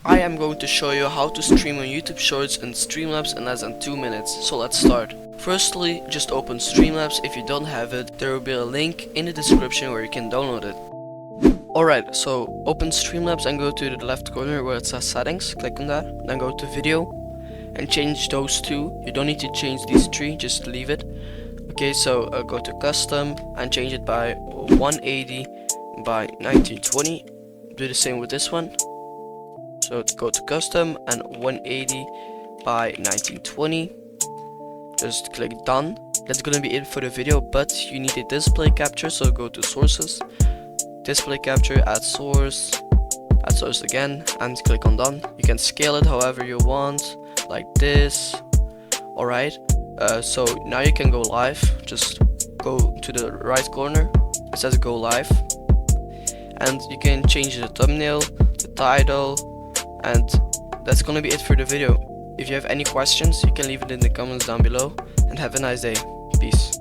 I am going to show you how to stream on YouTube Shorts and Streamlabs in less than 2 minutes, so let's start. Firstly, just open Streamlabs. If you don't have it, there will be a link in the description where you can download it. Alright, so open Streamlabs and go to the left corner where it says settings, click on that, then go to video and change those two. You don't need to change these three, just leave it. Okay, so go to custom and change it by 180 by 1920. Do the same with this one. So go to custom and 180 by 1920. Just click done. That's gonna be it for the video, but you need a display capture, so go to sources, display capture, add source again, and click on done. You can scale it however you want, like this. Alright, so now you can go live. Just go to the right corner, it says go live, and you can change the thumbnail, the title, and that's gonna be it for the video. If you have any questions, you can leave it in the comments down below, and have a nice day. Peace.